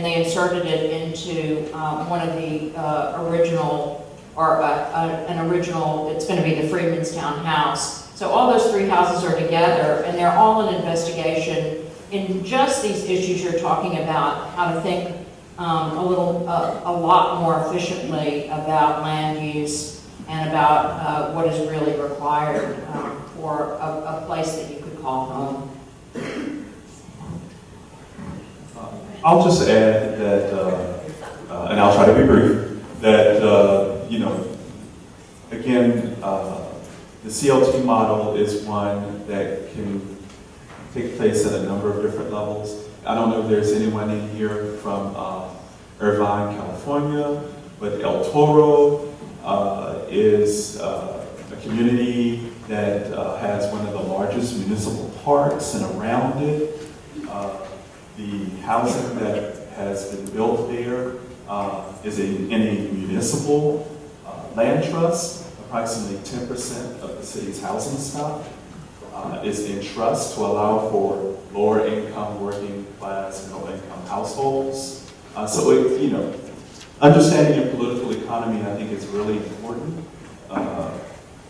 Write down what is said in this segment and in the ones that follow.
and they inserted it into one of the original, or an original, it's going to be the Freemanstown house. So all those three houses are together, and they're all an investigation in just these issues you're talking about, how to think a lot more efficiently about land use and about what is really required for a place that you could call home. I'll just add that, and I'll try to be brief, that, you know, again, the CLT model is one that can take place at a number of different levels. I don't know if there's anyone in here from Irvine, California, but El Toro is a community that has one of the largest municipal parks, and around it, the housing that has been built there is in a municipal land trust. Approximately 10% of the city's housing stock is in trust to allow for lower income, working class, middle income households. So, you know, understanding your political economy, I think, is really important.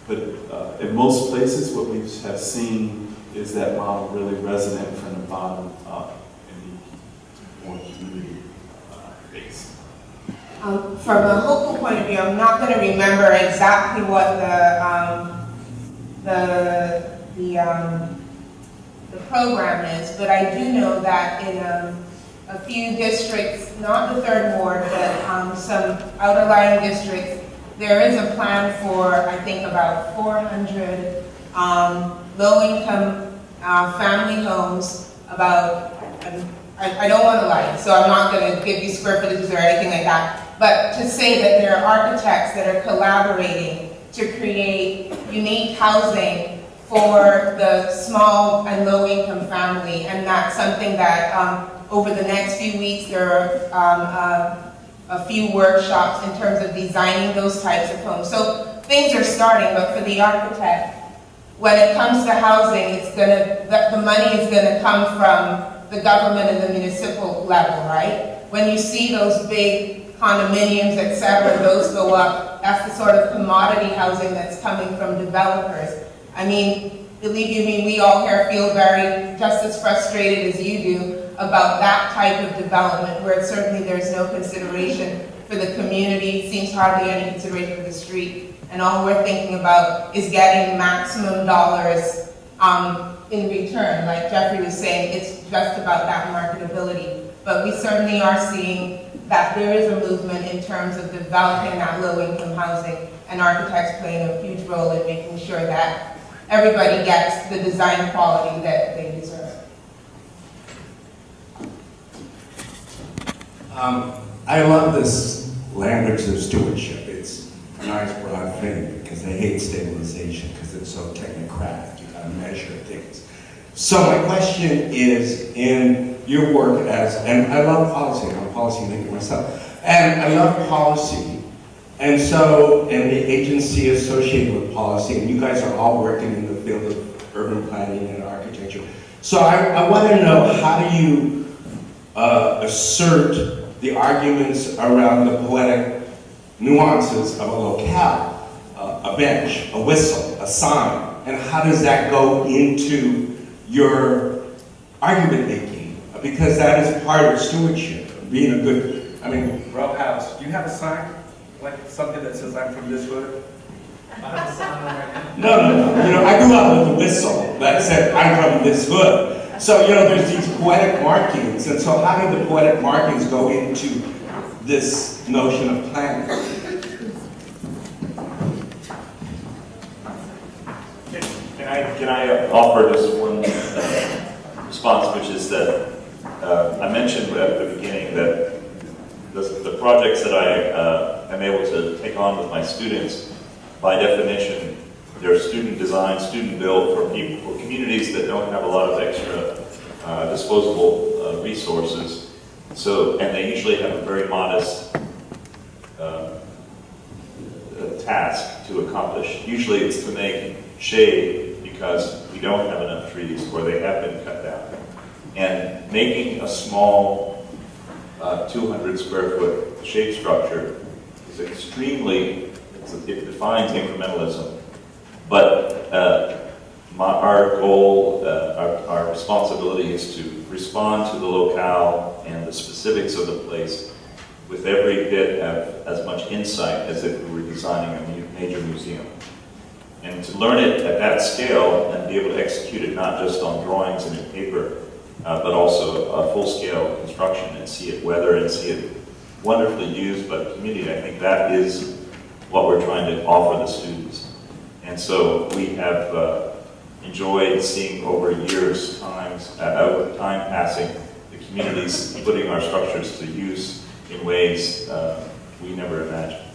But in most places, what we have seen is that model really resonate from the bottom up and be more community-based. From a local point of view, I'm not going to remember exactly what the program is, but I do know that in a few districts, not the third ward, but some outer-lying districts, there is a plan for, I think, about 400 low-income family homes. About, I don't want to lie, so I'm not going to give you square footages or anything like that. But to say that there are architects that are collaborating to create unique housing for the small and low-income family, and that's something that over the next few weeks there are a few workshops in terms of designing those types of homes. So things are starting, but for the architect, when it comes to housing, the money is gonna come from the government and the municipal level, right? When you see those big condominiums, et cetera, those go up. That's the sort of commodity housing that's coming from developers. I mean, believe you me, we all here feel very just as frustrated as you do about that type of development, where certainly there's no consideration for the community, seems hardly any consideration for the street, and all we're thinking about is getting maximum dollars in return. Like Jeffrey was saying, it's just about that marketability. But we certainly are seeing that there is a movement in terms of developing that low-income housing, and architects playing a huge role in making sure that everybody gets the design quality that they deserve. I love this language of stewardship. It's a nice broad thing because I hate stabilization because it's so technocratic. You gotta measure things. So my question is, in your work and I love policy, I'm a policy maker myself, and I love policy, and the agency associated with policy, and you guys are all working in the field of urban planning and architecture. So I want to know, how do you assert the arguments around the poetic nuances of a locale, a bench, a whistle, a sign, and how does that go into your argument making? Because that is part of stewardship, being a good, Row House, do you have a sign? Like something that says I'm from this hood? I have a sign on right now. No. You know, I grew up with a whistle that said I'm from this hood. So, you know, there's these poetic markings, and so how do the poetic markings go into this notion of planning? Can I offer just one response, which is that I mentioned at the beginning that the projects that I am able to take on with my students, by definition, they're student designed, student built for people, for communities that don't have a lot of extra disposable resources. So, and they usually have a very modest task to accomplish. Usually it's to make shade because we don't have enough trees or they have been cut down. And making a small 200 square foot shape structure is extremely, it defines incrementalism. But our goal, our responsibility is to respond to the locale and the specifics of the place with every bit of as much insight as if we were designing a major museum. And to learn it at that scale and be able to execute it not just on drawings and in paper, but also a full-scale construction and see it weather and see it wonderfully used by the community, I think that is what we're trying to offer the students. And so we have enjoyed seeing over years, time passing, the communities putting our structures to use in ways we never imagined.